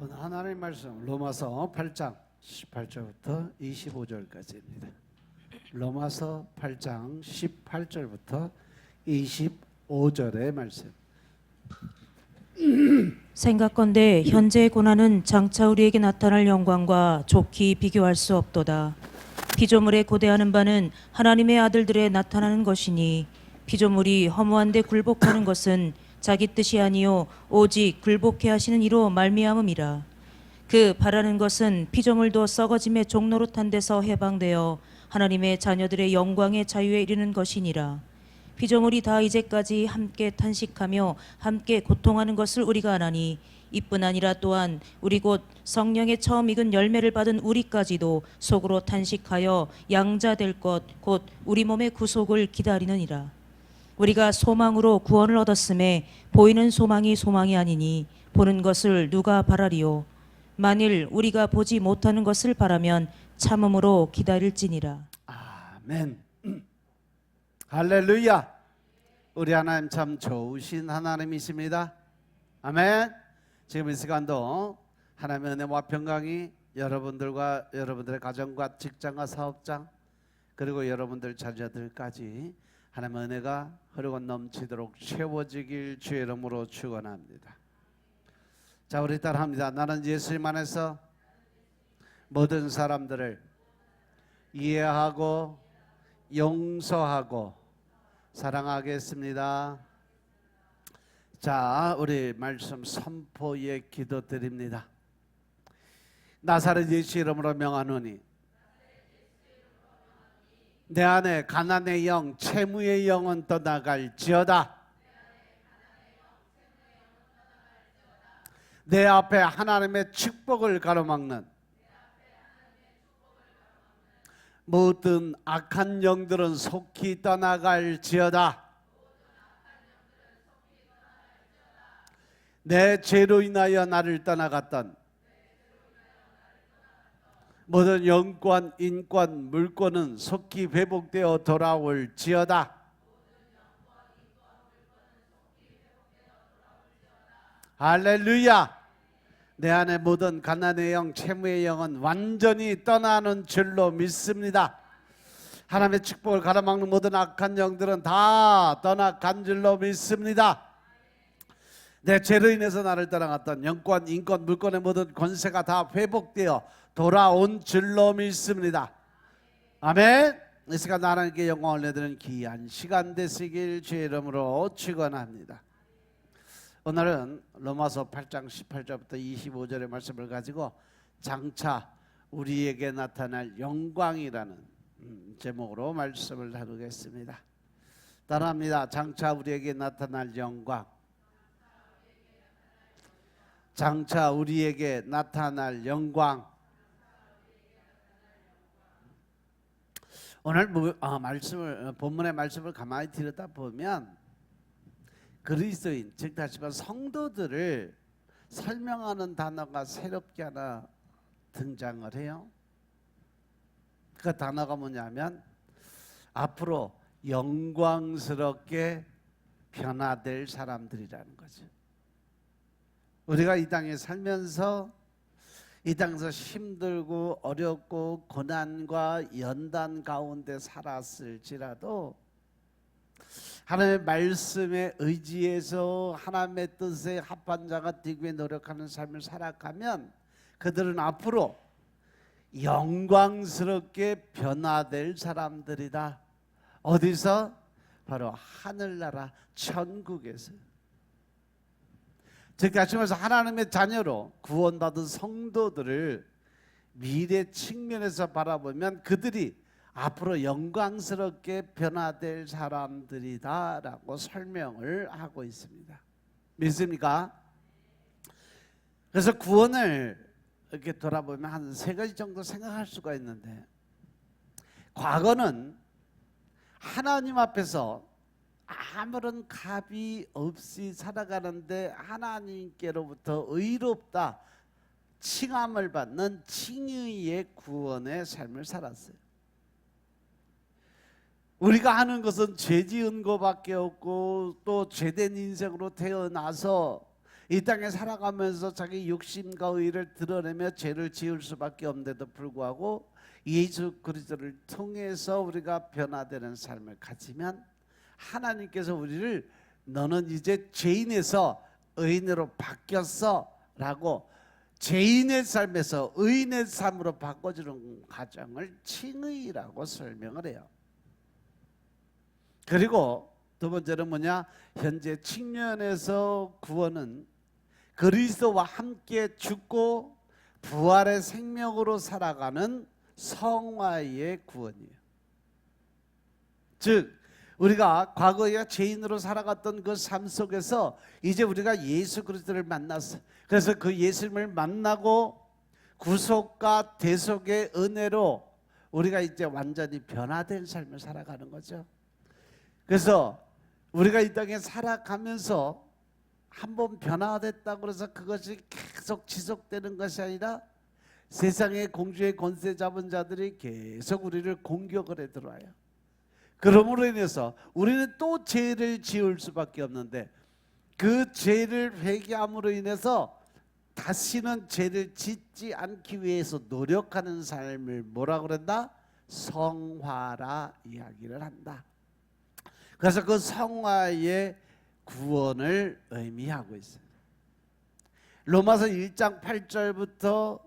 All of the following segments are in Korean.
오늘 하나님의 말씀 로마서 8장 18절부터 25절까지입니다. 로마서 8장 18절부터 25절의 말씀. 생각건대 현재의 고난은 장차 우리에게 나타날 영광과 좋게 비교할 수 없도다. 피조물에 고대하는 바는 하나님의 아들들에 나타나는 것이니 피조물이 허무한데 굴복하는 것은 자기 뜻이 아니요 오직 굴복해 하시는 이로 말미암음이라. 그 바라는 것은 피조물도 썩어짐의 종노릇한 데서 해방되어 하나님의 자녀들의 영광의 자유에 이르는 것이니라. 피조물이 다 이제까지 함께 탄식하며 함께 고통하는 것을 우리가 아나니 이뿐 아니라 또한 우리 곧 성령의 처음 익은 열매를 받은 우리까지도 속으로 탄식하여 양자될 것 곧 우리 몸의 구속을 기다리느니라. 우리가 소망으로 구원을 얻었음에 보이는 소망이 소망이 아니니 보는 것을 누가 바라리요. 만일 우리가 보지 못하는 것을 바라면 참음으로 기다릴지니라. 아멘. 할렐루야. 우리 하나님 참 좋으신 하나님이십니다. 아멘. 지금 이 시간도 하나님의 은혜와 평강이 여러분들과 여러분들의 가정과 직장과 사업장 그리고 여러분들 자녀들까지 하나님의 은혜가 흐르고 넘치도록 채워지길 주의 이름으로 축원합니다. 자, 우리 따라합니다. 나는 예수님 안에서 모든 사람들을 이해하고 용서하고 사랑하겠습니다. 자, 우리 말씀 선포의 기도 드립니다. 나사렛 예수 이름으로 명하노니 내 안에 가난의 영, 채무의 영은 떠나갈지어다. 내 앞에 하나님의 축복을 가로막는 모든 악한 영들은 속히 떠나갈지어다. 내 죄로 인하여 나를 떠나갔던 모든 영권, 인권, 물권은 속히 회복되어 돌아올지어다. 할렐루야. 내 안에 모든 가난의 영, 채무의 영은 완전히 떠나는 줄로 믿습니다. 하나님의 축복을 가로막는 모든 악한 영들은 다 떠나간 줄로 믿습니다. 내 죄로 인해서 나를 떠나갔던 영권, 인권, 물권의 모든 권세가 다 회복되어 돌아온 줄로 믿습니다. 아멘. 이 시간 하나님께 영광을 내드리는 귀한 시간 되시길 주의 이름으로 축원합니다. 오늘은 로마서 8장 18절부터 25절의 말씀을 가지고 장차 우리에게 나타날 영광이라는 제목으로 말씀을 나누겠습니다. 따라합니다. 장차 우리에게 나타날 영광. 장차 우리에게 나타날 영광. 오늘 본문의 말씀을 가만히 들여다보면 그리스도인, 즉 다시 말해 성도들을 설명하는 단어가 새롭게 하나 등장을 해요. 그 단어가 뭐냐면 앞으로 영광스럽게 변화될 사람들이라는 거죠. 우리가 이 땅에 살면서 이 땅에서 힘들고 어렵고 고난과 연단 가운데 살았을지라도 하나님의 말씀에 의지해서 하나님의 뜻에 합한 자가 되기 위해 노력하는 삶을 살아가면 그들은 앞으로 영광스럽게 변화될 사람들이다. 어디서? 바로 하늘나라 천국에서. 즉 다시 말해서 하나님의 자녀로 구원받은 성도들을 미래 측면에서 바라보면 그들이 앞으로 영광스럽게 변화될 사람들이다라고 설명을 하고 있습니다. 믿습니까? 그래서 구원을 이렇게 돌아보면 한 세 가지 정도 생각할 수가 있는데, 과거는 하나님 앞에서 아무런 값이 없이 살아가는데 하나님께로부터 의롭다 칭함을 받는 칭의의 구원의 삶을 살았어요. 우리가 하는 것은 죄 지은 것밖에 없고 또 죄된 인생으로 태어나서 이 땅에 살아가면서 자기 욕심과 의를 드러내며 죄를 지을 수밖에 없는데도 불구하고 예수 그리스도를 통해서 우리가 변화되는 삶을 가지면 하나님께서 우리를 너는 이제 죄인에서 의인으로 바뀌었어 라고 죄인의 삶에서 의인의 삶으로 바꿔주는 과정을 칭의라고 설명을 해요. 그리고 두 번째는 뭐냐? 현재 칭년에서 구원은 그리스도와 함께 죽고 부활의 생명으로 살아가는 성화의 구원이에요. 즉 우리가 과거에 죄인으로 살아갔던 그 삶 속에서 이제 우리가 예수 그리스도를 만났어. 그래서 그 예수님을 만나고 구속과 대속의 은혜로 우리가 이제 완전히 변화된 삶을 살아가는 거죠. 그래서 우리가 이 땅에 살아가면서 한번 변화됐다고 해서 그것이 계속 지속되는 것이 아니라 세상의 공주의 권세 잡은 자들이 계속 우리를 공격을 해 들어와요. 그러므로 인해서 우리는 또 죄를 지을 수밖에 없는데 그 죄를 회개함으로 인해서 다시는 죄를 짓지 않기 위해서 노력하는 삶을 뭐라 그런다? 성화라 이야기를 한다. 그래서 그 성화의 구원을 의미하고 있어요. 로마서 1장 8절부터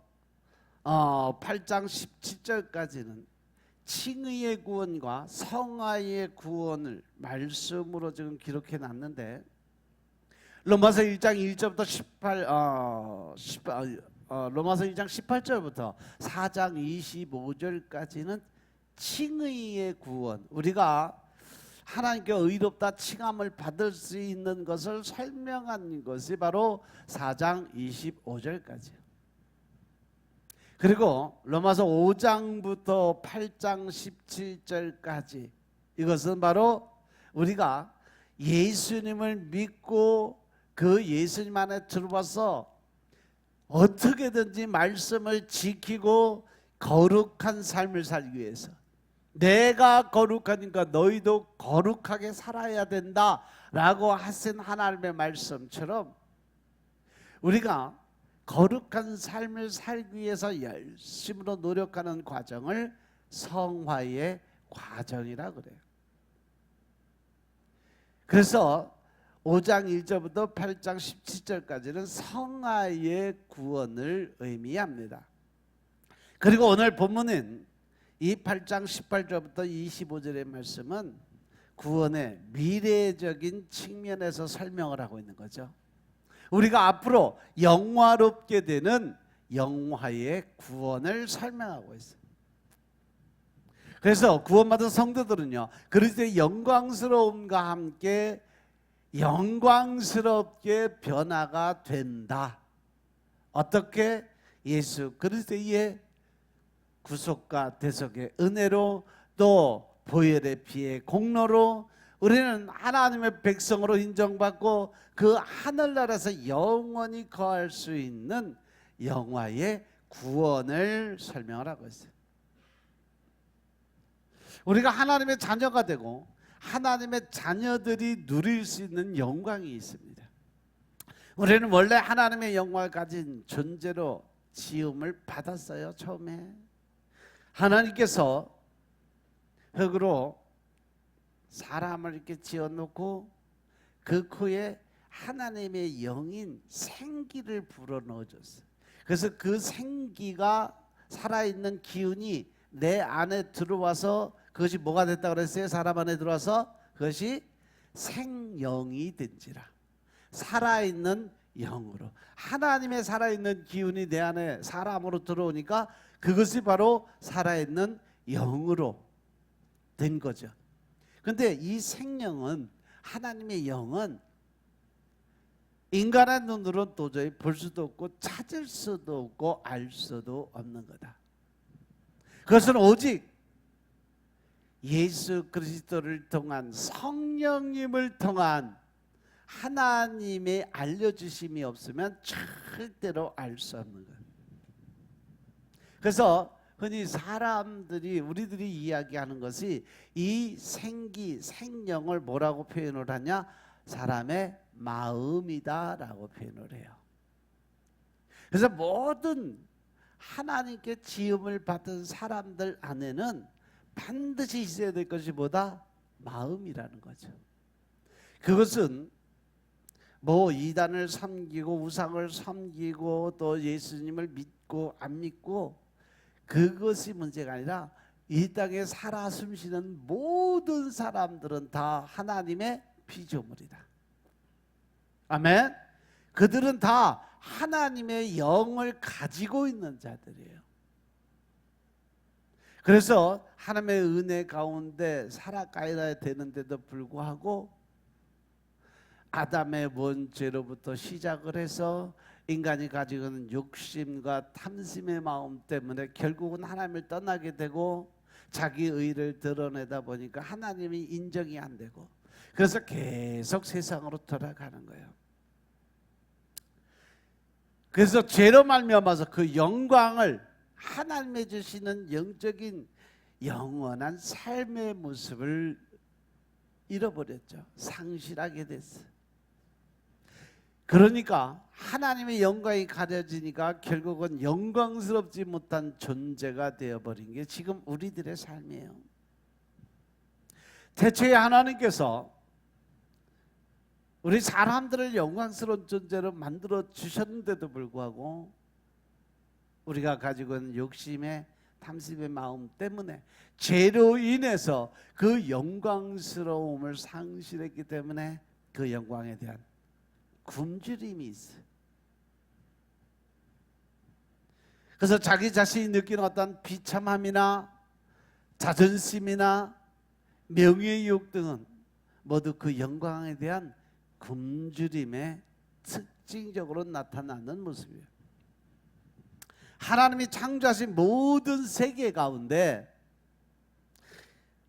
8장 17절까지는 칭의의 구원과 성화의 구원을 말씀으로 지금 기록해 놨는데 로마서 1장 1절부터 로마서 1장 18절부터 4장 25절까지는 칭의의 구원, 우리가 하나님께 의롭다 칭함을 받을 수 있는 것을 설명한 것이 바로 4장 25절까지예요. 그리고 로마서 5장부터 8장 17절까지 이것은 바로 우리가 예수님을 믿고 그 예수님 안에 들어와서 어떻게든지 말씀을 지키고 거룩한 삶을 살기 위해서 내가 거룩하니까 너희도 거룩하게 살아야 된다라고 하신 하나님의 말씀처럼 우리가 거룩한 삶을 살기 위해서 열심으로 노력하는 과정을 성화의 과정이라 그래요. 그래서 5장 1절부터 8장 17절까지는 성화의 구원을 의미합니다. 그리고 오늘 본문은 이 8장 18절부터 25절의 말씀은 구원의 미래적인 측면에서 설명을 하고 있는 거죠. 우리가 앞으로 영화롭게 되는 영화의 구원을 설명하고 있어요. 그래서 구원받은 성도들은요, 그리스도의 영광스러움과 함께 영광스럽게 변화가 된다. 어떻게? 예수 그리스도의 구속과 대속의 은혜로 또 보혈의 피의 공로로 우리는 하나님의 백성으로 인정받고 그 하늘나라에서 영원히 거할 수 있는 영화의 구원을 설명을 하고 있어요. 우리가 하나님의 자녀가 되고 하나님의 자녀들이 누릴 수 있는 영광이 있습니다. 우리는 원래 하나님의 영광을 가진 존재로 지음을 받았어요. 처음에 하나님께서 흙으로 사람을 이렇게 지어놓고 그 코에 하나님의 영인 생기를 불어넣어줬어요. 그래서 그 생기가 살아있는 기운이 내 안에 들어와서 그것이 뭐가 됐다고 그랬어요? 사람 안에 들어와서 그것이 생영이 된지라. 살아있는 영으로 하나님의 살아있는 기운이 내 안에 사람으로 들어오니까 그것이 바로 살아있는 영으로 된 거죠. 근데 이 생명은, 하나님의 영은 인간의 눈으로 도저히 볼 수도 없고 찾을 수도 없고 알 수도 없는 거다. 그것은 오직 예수 그리스도를 통한 성령님을 통한 하나님의 알려주심이 없으면 절대로 알 수 없는 거예요. 그래서 흔히 사람들이, 우리들이 이야기하는 것이 이 생기, 생명을 뭐라고 표현을 하냐? 사람의 마음이다라고 표현을 해요. 그래서 모든 하나님께 지음을 받은 사람들 안에는 반드시 있어야 될 것이 뭐다? 마음이라는 거죠. 그것은 뭐 이단을 섬기고 우상을 섬기고 또 예수님을 믿고 안 믿고 그것이 문제가 아니라 이 땅에 살아 숨쉬는 모든 사람들은 다 하나님의 피조물이다. 아멘. 그들은 다 하나님의 영을 가지고 있는 자들이에요. 그래서 하나님의 은혜 가운데 살아가야 되는데도 불구하고 아담의 원죄로부터 시작을 해서 인간이 가지고 있는 욕심과 탐심의 마음 때문에 결국은 하나님을 떠나게 되고 자기 의를 드러내다 보니까 하나님이 인정이 안 되고 그래서 계속 세상으로 돌아가는 거예요. 그래서 죄로 말미암아서 그 영광을 하나님의 주시는 영적인 영원한 삶의 모습을 잃어버렸죠. 상실하게 됐어요. 그러니까 하나님의 영광이 가려지니까 결국은 영광스럽지 못한 존재가 되어버린 게 지금 우리들의 삶이에요. 대체 하나님께서 우리 사람들을 영광스러운 존재로 만들어 주셨는데도 불구하고 우리가 가지고 있는 욕심의 탐심의 마음 때문에 죄로 인해서 그 영광스러움을 상실했기 때문에 그 영광에 대한 굶주림이 있어요. 그래서 자기 자신이 느끼는 어떤 비참함이나 자존심이나 명예욕 등은 모두 그 영광에 대한 굶주림의 특징적으로 나타나는 모습이에요. 하나님이 창조하신 모든 세계 가운데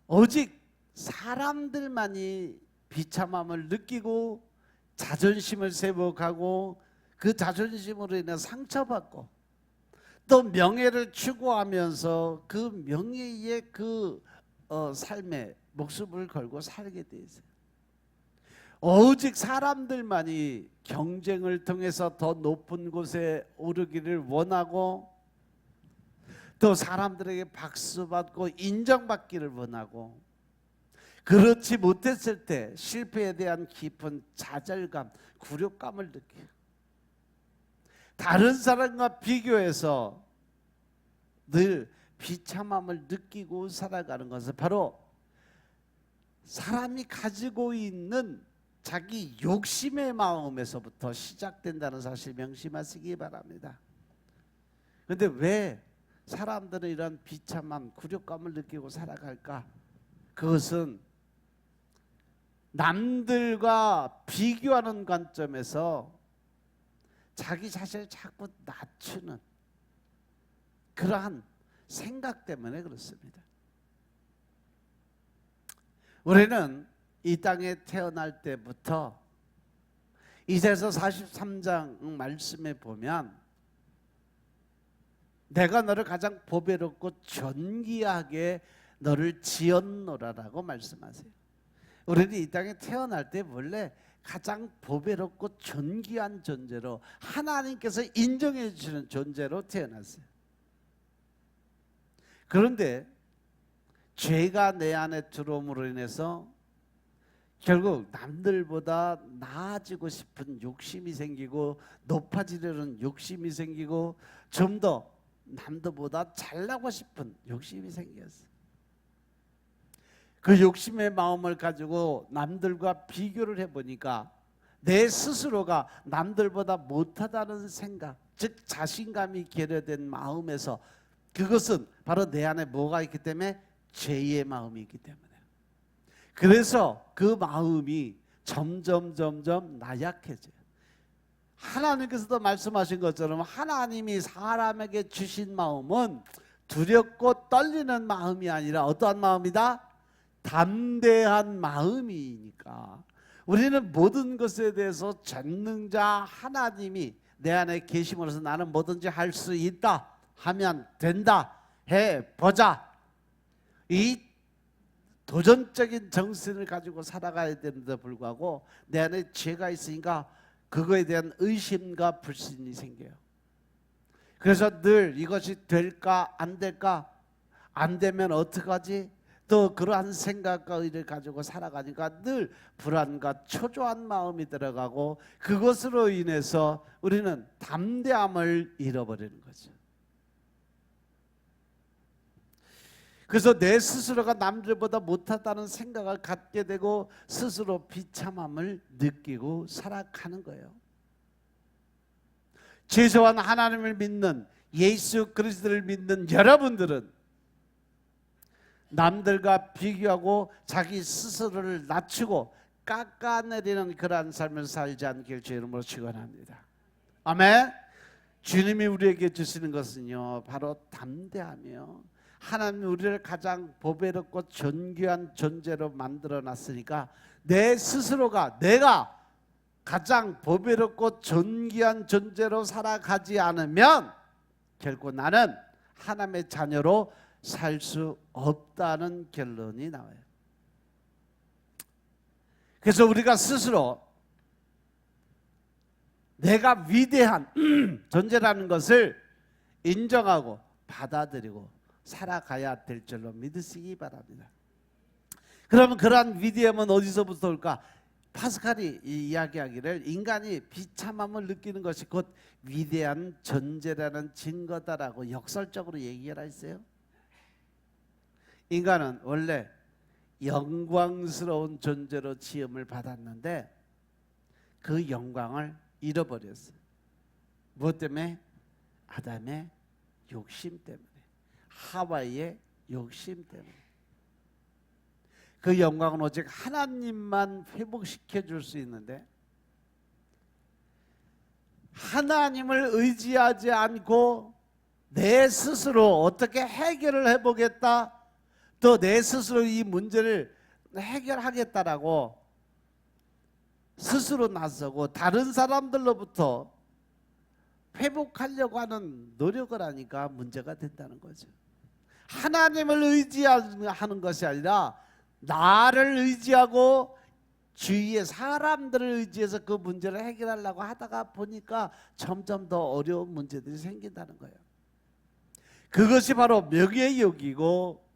오직 사람들만이 비참함을 느끼고 자존심을 세워가고 그 자존심으로 인해 상처받고 또 명예를 추구하면서 그 명예의 그 삶에 목숨을 걸고 살게 돼 있어요. 오직 사람들만이 경쟁을 통해서 더 높은 곳에 오르기를 원하고 또 사람들에게 박수받고 인정받기를 원하고 그렇지 못했을 때 실패에 대한 깊은 좌절감, 굴욕감을 느껴요. 다른 사람과 비교해서 늘 비참함을 느끼고 살아가는 것은 바로 사람이 가지고 있는 자기 욕심의 마음에서부터 시작된다는 사실 명심하시기 바랍니다. 그런데 왜 사람들은 이런 비참함, 굴욕감을 느끼고 살아갈까? 그것은 남들과 비교하는 관점에서 자기 자신을 자꾸 낮추는 그러한 생각 때문에 그렇습니다. 우리는 이 땅에 태어날 때부터 이사야서 43장 말씀에 보면 내가 너를 가장 보배롭고 존귀하게 너를 지었노라라고 말씀하세요. 우리는 이 땅에 태어날 때 원래 가장 보배롭고 존귀한 존재로 하나님께서 인정해 주시는 존재로 태어났어요. 그런데 죄가 내 안에 들어옴으로 인해서 결국 남들보다 나아지고 싶은 욕심이 생기고 높아지려는 욕심이 생기고 좀 더 남들보다 잘나고 싶은 욕심이 생겼어요. 그 욕심의 마음을 가지고 남들과 비교를 해보니까 내 스스로가 남들보다 못하다는 생각, 즉 자신감이 결여된 마음에서 그것은 바로 내 안에 뭐가 있기 때문에 죄의 마음이 있기 때문에 그래서 그 마음이 점점 나약해져요. 하나님께서도 말씀하신 것처럼 하나님이 사람에게 주신 마음은 두렵고 떨리는 마음이 아니라 어떠한 마음이다? 담대한 마음이니까 우리는 모든 것에 대해서 전능자 하나님이 내 안에 계심으로써 나는 뭐든지 할 수 있다, 하면 된다, 해보자. 이 도전적인 정신을 가지고 살아가야 되는데 불구하고 내 안에 죄가 있으니까 그거에 대한 의심과 불신이 생겨요. 그래서 늘 이것이 될까 안 될까, 안 되면 어떡하지, 또 그러한 생각과 의를 가지고 살아가니까 늘 불안과 초조한 마음이 들어가고 그것으로 인해서 우리는 담대함을 잃어버리는 거죠. 그래서 내 스스로가 남들보다 못하다는 생각을 갖게 되고 스스로 비참함을 느끼고 살아가는 거예요. 최소한 하나님을 믿는, 예수 그리스도를 믿는 여러분들은 남들과 비교하고 자기 스스로를 낮추고 깎아내리는 그러한 삶을 살지 않길 주의 이름으로 축원합니다. 아멘. 주님이 우리에게 주시는 것은요, 바로 담대함이요. 하나님이 우리를 가장 보배롭고 존귀한 존재로 만들어놨으니까 내 스스로가 내가 가장 보배롭고 존귀한 존재로 살아가지 않으면 결코 나는 하나님의 자녀로 살 수 없다는 결론이 나와요. 그래서 우리가 스스로 내가 위대한 존재라는 것을 인정하고 받아들이고 살아가야 될 줄로 믿으시기 바랍니다. 그러면 그러한 위대함은 어디서부터 올까? 파스칼이 이야기하기를 인간이 비참함을 느끼는 것이 곧 위대한 존재라는 증거다라고 역설적으로 얘기를 했어요. 인간은 원래 영광스러운 존재로 지음을 받았는데 그 영광을 잃어버렸어요. 무엇 때문에? 아담의 욕심 때문에, 하와의 욕심 때문에. 그 영광은 오직 하나님만 회복시켜 줄 수 있는데 하나님을 의지하지 않고 내 스스로 어떻게 해결을 해보겠다, 또 내 스스로 이 문제를 해결하겠다라고 스스로 나서고 다른 사람들로부터 회복하려고 하는 노력을 하니까 문제가 된다는 거죠. 하나님을 의지하는 것이 아니라 나를 의지하고 주위의 사람들을 의지해서 그 문제를 해결하려고 하다가 보니까 점점 더 어려운 문제들이 생긴다는 거예요. 그것이 바로 명예욕이고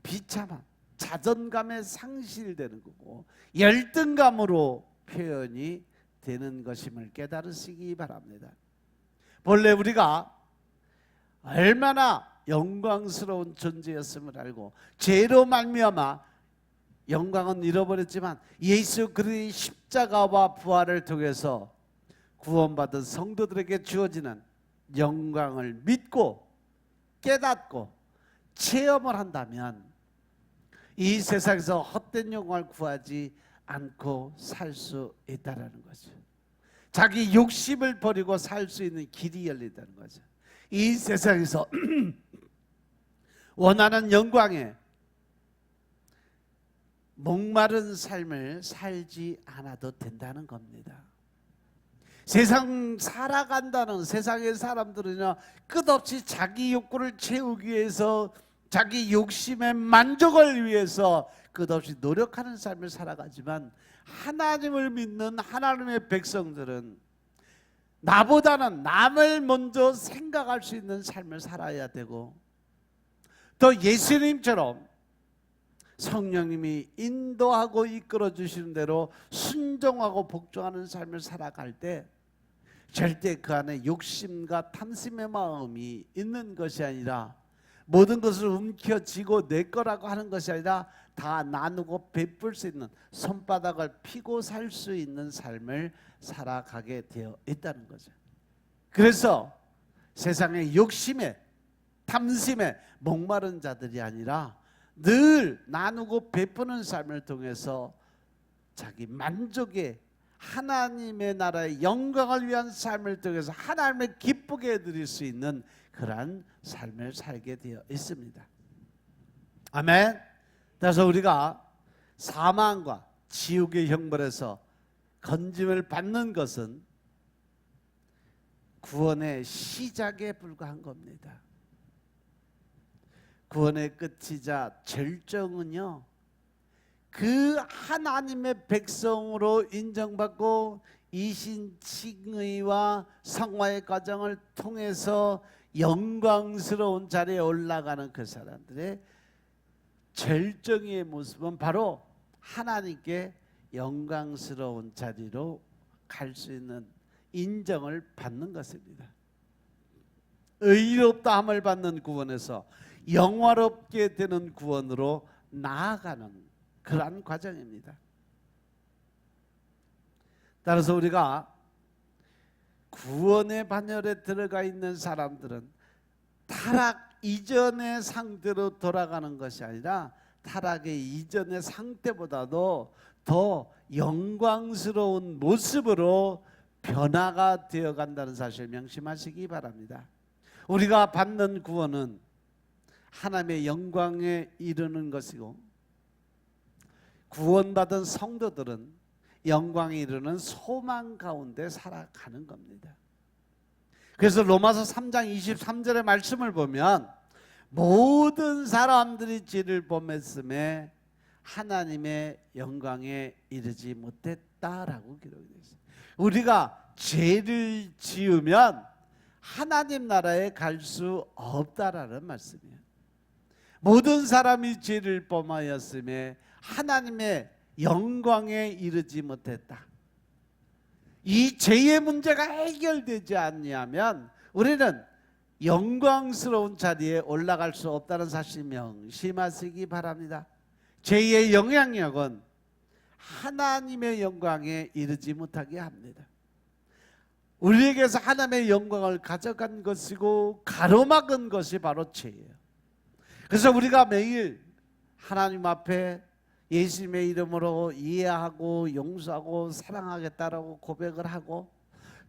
비참함, 자존감의 상실되는 거고 열등감으로 표현이 되는 것임을 깨달으시기 바랍니다. 본래 우리가 얼마나 영광스러운 존재였음을 알고 죄로 말미암아 영광은 잃어버렸지만 예수 그리스도의 십자가와 부활을 통해서 구원받은 성도들에게 주어지는 영광을 믿고 깨닫고 체험을 한다면 이 세상에서 헛된 영광을 구하지 않고 살 수 있다는 거죠. 자기 욕심을 버리고 살 수 있는 길이 열린다는 거죠. 이 세상에서 원하는 영광에 목마른 삶을 살지 않아도 된다는 겁니다. 세상 살아간다는 세상의 사람들은요, 끝없이 자기 욕구를 채우기 위해서 자기 욕심의 만족을 위해서 끝없이 노력하는 삶을 살아가지만 하나님을 믿는 하나님의 백성들은 나보다는 남을 먼저 생각할 수 있는 삶을 살아야 되고 또 예수님처럼 성령님이 인도하고 이끌어 주시는 대로 순종하고 복종하는 삶을 살아갈 때 절대 그 안에 욕심과 탐심의 마음이 있는 것이 아니라 모든 것을 움켜쥐고 내 거라고 하는 것이 아니라 다 나누고 베풀 수 있는, 손바닥을 피고 살 수 있는 삶을 살아가게 되어 있다는 거죠. 그래서 세상의 욕심에 탐심에 목마른 자들이 아니라 늘 나누고 베푸는 삶을 통해서 자기 만족의 하나님의 나라의 영광을 위한 삶을 통해서 하나님을 기쁘게 해드릴 수 있는 그러한 삶을 살게 되어 있습니다. 아멘. 그래서 우리가 사망과 지옥의 형벌에서 건짐을 받는 것은 구원의 시작에 불과한 겁니다. 구원의 끝이자 절정은요, 그 하나님의 백성으로 인정받고 이신칭의와 성화의 과정을 통해서 영광스러운 자리에 올라가는 그 사람들의 절정의 모습은 바로 하나님께 영광스러운 자리로 갈 수 있는 인정을 받는 것입니다. 의롭다 함을 받는 구원에서 영화롭게 되는 구원으로 나아가는 그러한 과정입니다. 따라서 우리가 구원의 반열에 들어가 있는 사람들은 타락 이전의 상태로 돌아가는 것이 아니라 타락의 이전의 상태보다도 더 영광스러운 모습으로 변화가 되어 간다는 사실 명심하시기 바랍니다. 우리가 받는 구원은 하나님의 영광에 이르는 것이고, 구원받은 성도들은 영광에 이르는 소망 가운데 살아가는 겁니다. 그래서 로마서 3장 23절의 말씀을 보면 모든 사람들이 죄를 범했음에 하나님의 영광에 이르지 못했다라고 기록되어 있어요. 우리가 죄를 지으면 하나님 나라에 갈 수 없다라는 말씀이에요. 모든 사람이 죄를 범하였음에 하나님의 영광에 이르지 못했다. 이 죄의 문제가 해결되지 않냐면 우리는 영광스러운 자리에 올라갈 수 없다는 사실 명심하시기 바랍니다. 죄의 영향력은 하나님의 영광에 이르지 못하게 합니다. 우리에게서 하나님의 영광을 가져간 것이고 가로막은 것이 바로 죄예요. 그래서 우리가 매일 하나님 앞에 예수님의 이름으로 이해하고 용서하고 사랑하겠다라고 고백을 하고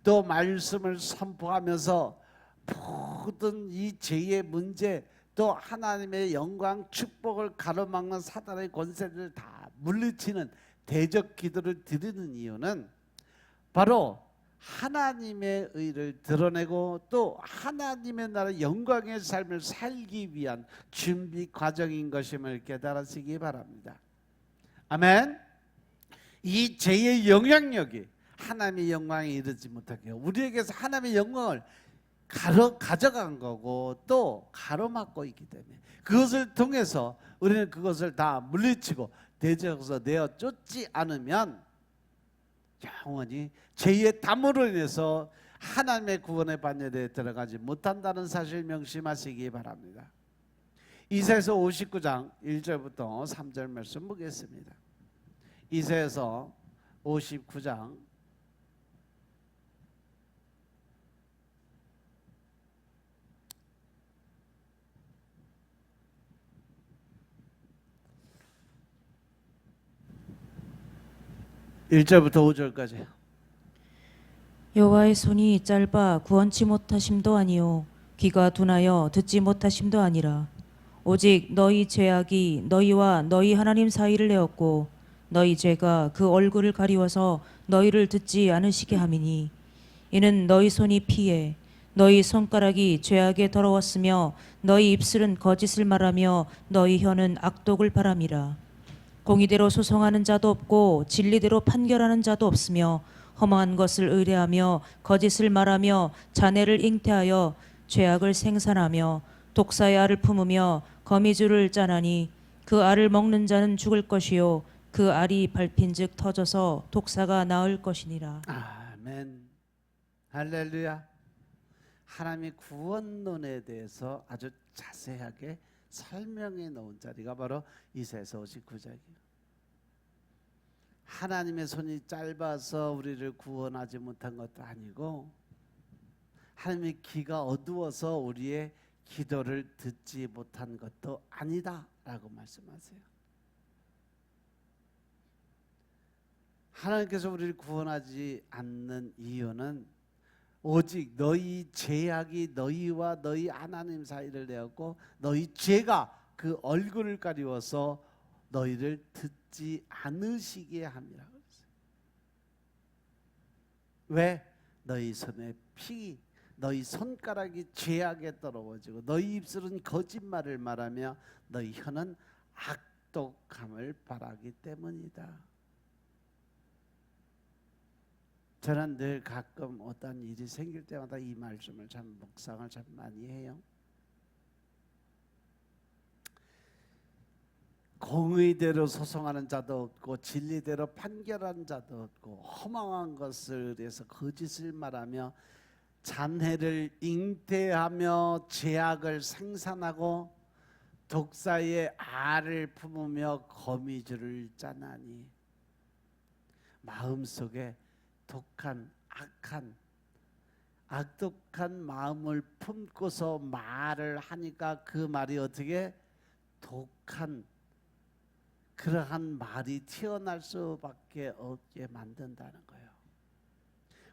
또 말씀을 선포하면서 모든 이 죄의 문제 또 하나님의 영광 축복을 가로막는 사단의 권세를 다 물리치는 대적 기도를 드리는 이유는 바로 하나님의 의를 드러내고 또 하나님의 나라 영광의 삶을 살기 위한 준비 과정인 것임을 깨달으시기 바랍니다. 아멘. 이 죄의 영향력이 하나님의 영광에 이르지 못하게 우리에게서 하나님의 영광을 가져간 거고 또 가로막고 있기 때문에 그것을 통해서 우리는 그것을 다 물리치고 대적에서 내어 쫓지 않으면 영원히 죄의 담으로 인해서 하나님의 구원의 반열에 들어가지 못한다는 사실 명심하시기 바랍니다. 이사야서 59장 1절부터 3절 말씀 보겠습니다. 이사야서 59장 1절부터 5절까지. 여호와의 손이 짧아 구원치 못하심도 아니요 귀가 둔하여 듣지 못하심도 아니라 오직 너희 죄악이 너희와 너희 하나님 사이를 내었고 너희 죄가 그 얼굴을 가리워서 너희를 듣지 않으시게 함이니 이는 너희 손이 피해 너희 손가락이 죄악에 더러웠으며 너희 입술은 거짓을 말하며 너희 혀는 악독을 바람이라. 공의대로 소송하는 자도 없고 진리대로 판결하는 자도 없으며 허망한 것을 의뢰하며 거짓을 말하며 자네를 잉태하여 죄악을 생산하며 독사의 알을 품으며 거미줄을 짜나니 그 알을 먹는 자는 죽을 것이요 그 알이 밟힌즉 터져서 독사가 나을 것이니라. 아멘. 할렐루야. 하나님의 구원론에 대해서 아주 자세하게 설명해 놓은 자리가 바로 이사야서 59장이에요. 하나님의 손이 짧아서 우리를 구원하지 못한 것도 아니고 하나님의 귀가 어두워서 우리의 기도를 듣지 못한 것도 아니다라고 말씀하세요. 하나님께서 우리를 구원하지 않는 이유는 오직 너희 죄악이 너희와 너희 하나님 사이를 내었고 너희 죄가 그 얼굴을 가리워서 너희를 듣지 않으시게 함이라. 왜? 너희 손에 피, 너희 손가락이 죄악에 더러워지고 너희 입술은 거짓말을 말하며 너희 혀는 악독함을 바라기 때문이다. 저는 늘 가끔 어떤 일이 생길 때마다 이 말씀을 참 묵상을 참 많이 해요. 공의대로 소송하는 자도 없고 진리대로 판결하는 자도 없고 허망한 것을 위해서 거짓을 말하며 잔해를 잉태하며 죄악을 생산하고 독사의 알을 품으며 거미줄을 짜나니 마음속에 독한 악독한 마음을 품고서 말을 하니까 그 말이 어떻게 독한 그러한 말이 튀어날 수밖에 없게 만든다는 거예요.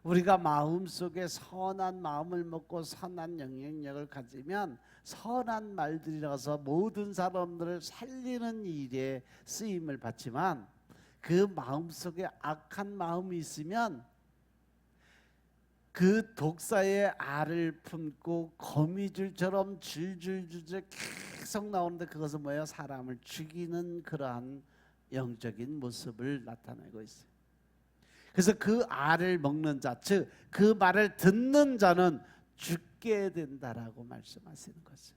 우리가 마음속에 선한 마음을 먹고 선한 영향력을 가지면 선한 말들이 나가서 모든 사람들을 살리는 일에 쓰임을 받지만 그 마음속에 악한 마음이 있으면 그 독사의 알을 품고 거미줄처럼 줄줄줄줄 계속 나오는데 그것은 뭐예요? 사람을 죽이는 그러한 영적인 모습을 나타내고 있어요. 그래서 그 알을 먹는 자, 즉 그 말을 듣는 자는 죽게 된다라고 말씀하시는 거죠.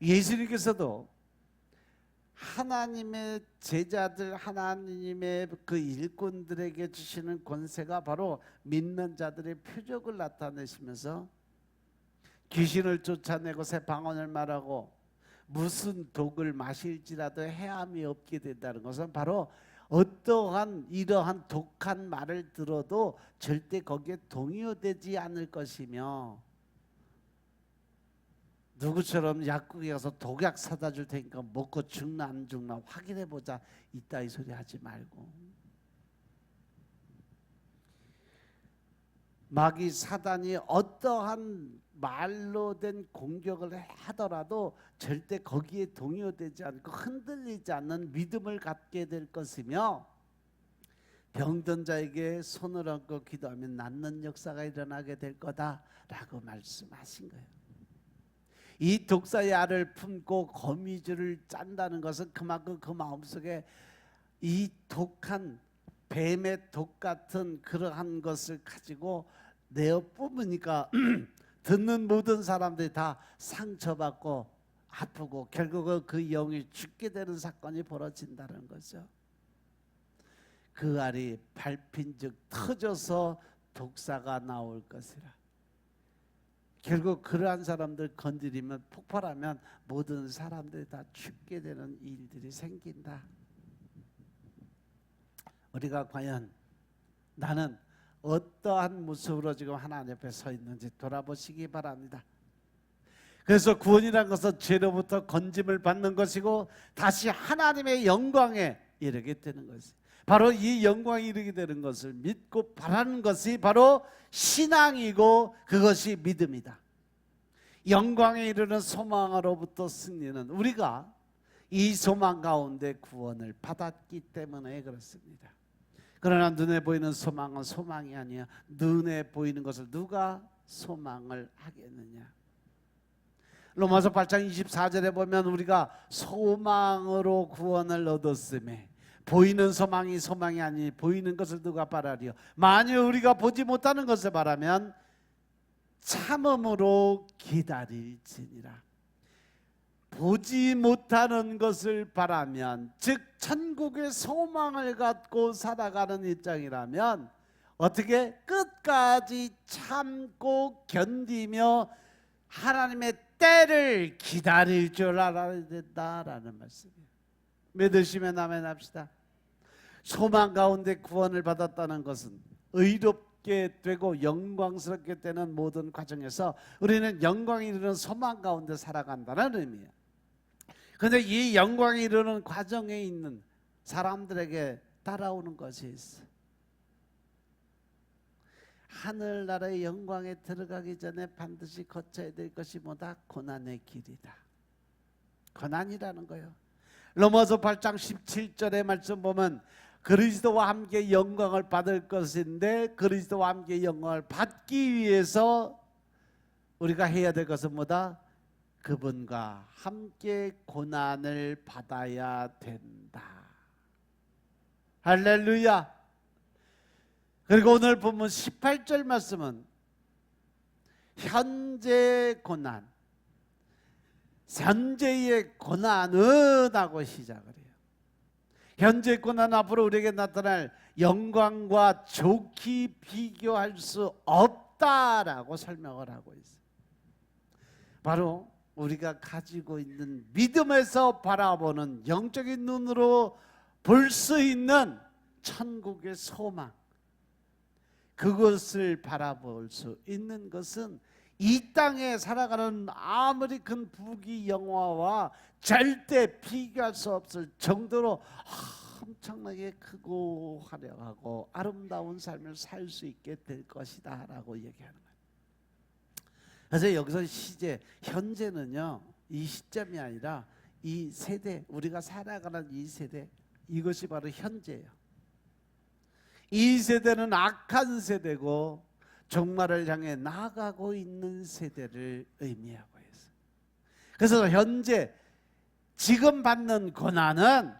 예수님께서도 하나님의 제자들, 하나님의 그 일꾼들에게 주시는 권세가 바로 믿는 자들의 표적을 나타내시면서 귀신을 쫓아내고 새 방언을 말하고 무슨 독을 마실지라도 해함이 없게 된다는 것은 바로 어떠한 이러한 독한 말을 들어도 절대 거기에 동요되지 않을 것이며 누구처럼 약국에 가서 독약 사다 줄 테니까 먹고 죽나 안 죽나 확인해 보자 이따위 소리 하지 말고 마귀 사단이 어떠한 말로 된 공격을 하더라도 절대 거기에 동요되지 않고 흔들리지 않는 믿음을 갖게 될 것이며 병든 자에게 손을 얹고 기도하면 낫는 역사가 일어나게 될 거다라고 말씀하신 거예요. 이 독사의 알을 품고 거미줄을 짠다는 것은 그만큼 그 마음속에 이 독한 뱀의 독 같은 그러한 것을 가지고 내어 뿜으니까 듣는 모든 사람들이 다 상처받고 아프고 결국은 그 영이 죽게 되는 사건이 벌어진다는 거죠. 그 알이 밟힌즉 터져서 독사가 나올 것이라. 결국 그러한 사람들 건드리면 폭발하면 모든 사람들이 다 죽게 되는 일들이 생긴다. 우리가 과연 나는 어떠한 모습으로 지금 하나님 앞에 서 있는지 돌아보시기 바랍니다. 그래서 구원이라는 것은 죄로부터 건짐을 받는 것이고 다시 하나님의 영광에 이르게 되는 것이 바로 이 영광에 이르게 되는 것을 믿고 바라는 것이 바로 신앙이고 그것이 믿음이다. 영광에 이르는 소망으로부터 승리는 우리가 이 소망 가운데 구원을 받았기 때문에 그렇습니다. 그러나 눈에 보이는 소망은 소망이 아니야. 눈에 보이는 것을 누가 소망을 하겠느냐. 로마서 8장 24절에 보면 우리가 소망으로 구원을 얻었음에 보이는 소망이 소망이 아니 보이는 것을 누가 바라리요. 만일 우리가 보지 못하는 것을 바라면 참음으로 기다릴지니라. 보지 못하는 것을 바라면 즉 천국의 소망을 갖고 살아가는 입장이라면 어떻게 끝까지 참고 견디며 하나님의 때를 기다릴 줄 알아야 된다라는 말씀이에요. 믿으시면 아멘 합시다. 소망 가운데 구원을 받았다는 것은 의롭게 되고 영광스럽게 되는 모든 과정에서 우리는 영광이 이르는 소망 가운데 살아간다는 의미예요. 그런데 이 영광이 이르는 과정에 있는 사람들에게 따라오는 것이 있어. 하늘나라의 영광에 들어가기 전에 반드시 거쳐야 될 것이 뭐다? 고난의 길이다. 고난이라는 거예요. 로마서 8장 17절의 말씀 보면 그리스도와 함께 영광을 받을 것인데 그리스도와 함께 영광을 받기 위해서 우리가 해야 될 것은 뭐다? 그분과 함께 고난을 받아야 된다. 할렐루야. 그리고 오늘 본문 18절 말씀은 현재 고난, 현재의 고난은 하고 시작을 해요. 현재 고난 앞으로 우리에게 나타날 영광과 좋게 비교할 수 없다라고 설명을 하고 있어요. 바로 우리가 가지고 있는 믿음에서 바라보는 영적인 눈으로 볼 수 있는 천국의 소망, 그것을 바라볼 수 있는 것은 이 땅에 살아가는 아무리 큰 부귀 영화와 절대 비교할 수 없을 정도로 엄청나게 크고 화려하고 아름다운 삶을 살 수 있게 될 것이다 라고 얘기하는 거예요. 그래서 여기서 시제, 현재는요, 이 시점이 아니라 이 세대, 우리가 살아가는 이 세대, 이것이 바로 현재예요. 이 세대는 악한 세대고 종말을 향해 나아가고 있는 세대를 의미하고 있어요. 그래서 현재 지금 받는 고난은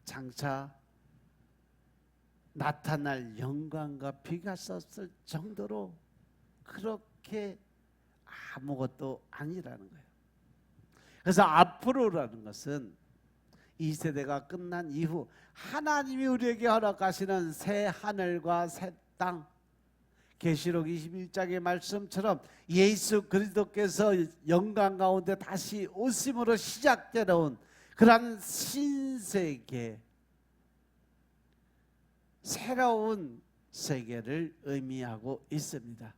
장차 나타날 영광과 비교할 수 없을 정도로 그렇게 아무것도 아니라는 거예요. 그래서 앞으로라는 것은 이 세대가 끝난 이후 하나님이 우리에게 허락하시는 새 하늘과 새 땅, 계시록 21장의 말씀처럼 예수 그리스도께서 영광 가운데 다시 오심으로 시작되어온 그러한 신세계, 새로운 세계를 의미하고 있습니다.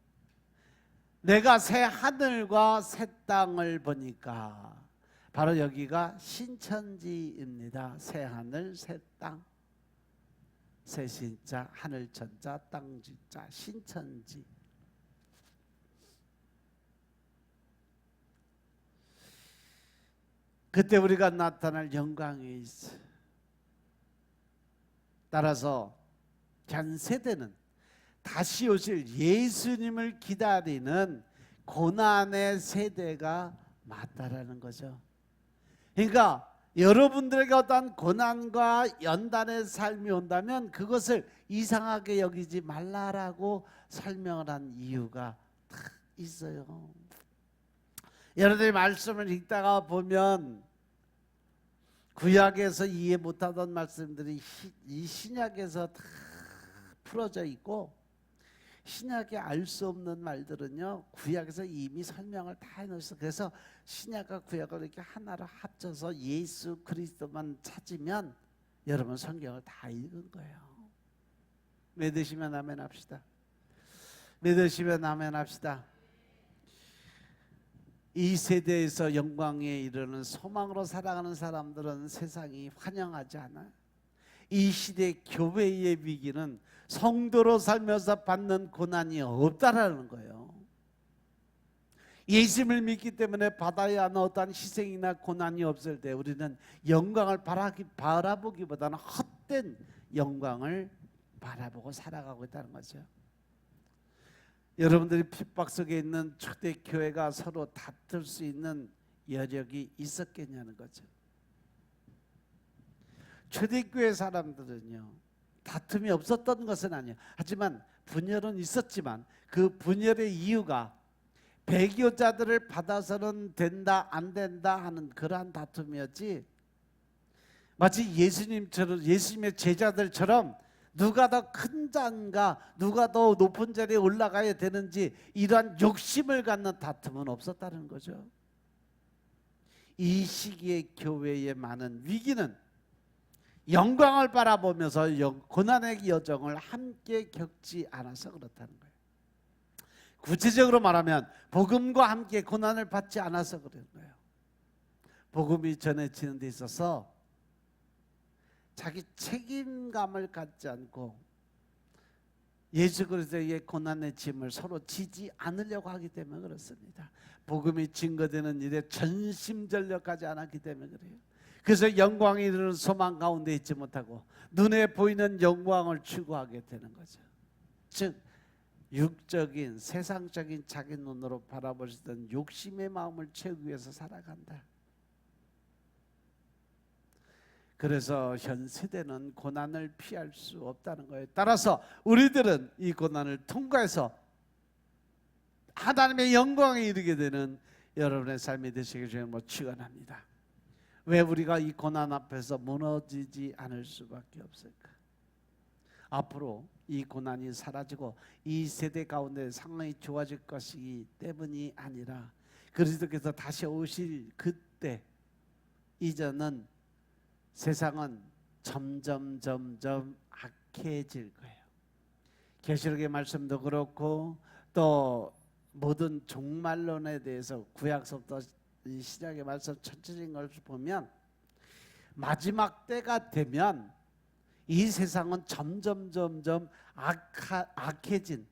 내가 새 하늘과 새 땅을 보니까 바로 여기가 신천지입니다. 새 하늘, 새 땅, 새 신자, 하늘 천자, 땅 지자, 신천지. 그때 우리가 나타날 영광이 있어. 따라서 현 세대는 다시 오실 예수님을 기다리는 고난의 세대가 맞다라는 거죠. 그러니까 여러분들에게 어떠한 고난과 연단의 삶이 온다면 그것을 이상하게 여기지 말라라고 설명을 한 이유가 다 있어요. 여러분들이 말씀을 읽다가 보면 구약에서 이해 못하던 말씀들이 이 신약에서 다 풀어져 있고, 신약에 알 수 없는 말들은요 구약에서 이미 설명을 다 해놓았어요. 그래서 신약과 구약을 이렇게 하나로 합쳐서 예수 그리스도만 찾으면 여러분 성경을 다 읽은 거예요. 믿으시면 아멘 합시다. 믿으시면 아멘 합시다. 이 세대에서 영광에 이르는 소망으로 살아가는 사람들은 세상이 환영하지 않아요. 이 시대 교회의 위기는 성도로 살면서 받는 고난이 없다라는 거예요. 예수님을 믿기 때문에 받아야 하는 어떠한 희생이나 고난이 없을 때 우리는 영광을 바라보기보다는 헛된 영광을 바라보고 살아가고 있다는 거죠. 여러분들이 핍박 속에 있는 초대교회가 서로 다툴 수 있는 여력이 있었겠냐는 거죠. 초대교회 사람들은요 다툼이 없었던 것은 아니에요. 하지만 분열은 있었지만 그 분열의 이유가 배교자들을 받아서는 된다 안 된다 하는 그러한 다툼이었지, 마치 예수님의 제자들처럼 누가 더 큰 자인가, 누가 더 높은 자리에 올라가야 되는지 이러한 욕심을 갖는 다툼은 없었다는 거죠. 이 시기의 교회의 많은 위기는 영광을 바라보면서 고난의 여정을 함께 겪지 않아서 그렇다는 거예요. 구체적으로 말하면 복음과 함께 고난을 받지 않아서 그런 거예요. 복음이 전해지는 데 있어서 자기 책임감을 갖지 않고 예수 그리스도의 고난의 짐을 서로 지지 않으려고 하기 때문에 그렇습니다. 복음이 증거되는 일에 전심전력하지 않았기 때문에 그래요. 그래서 영광이 이르는 소망 가운데 있지 못하고 눈에 보이는 영광을 추구하게 되는 거죠. 즉 육적인 세상적인 자기 눈으로 바라볼 수 있던 욕심의 마음을 채우기 위해서 살아간다. 그래서 현 세대는 고난을 피할 수 없다는 거예요. 따라서 우리들은 이 고난을 통과해서 하나님의 영광에 이르게 되는 여러분의 삶이 되시길 주님으로 축원합니다. 왜 우리가 이 고난 앞에서 무너지지 않을 수밖에 없을까? 앞으로 이 고난이 사라지고 이 세대 가운데 상황이 좋아질 것이기 때문이 아니라 그리스도께서 다시 오실 그때 이제는 세상은 점점 악해질 거예요. 계시록의 말씀도 그렇고 또 모든 종말론에 대해서 구약서부터 시작의 말씀 전체적인 것을 보면 마지막 때가 되면 이 세상은 점점 악해진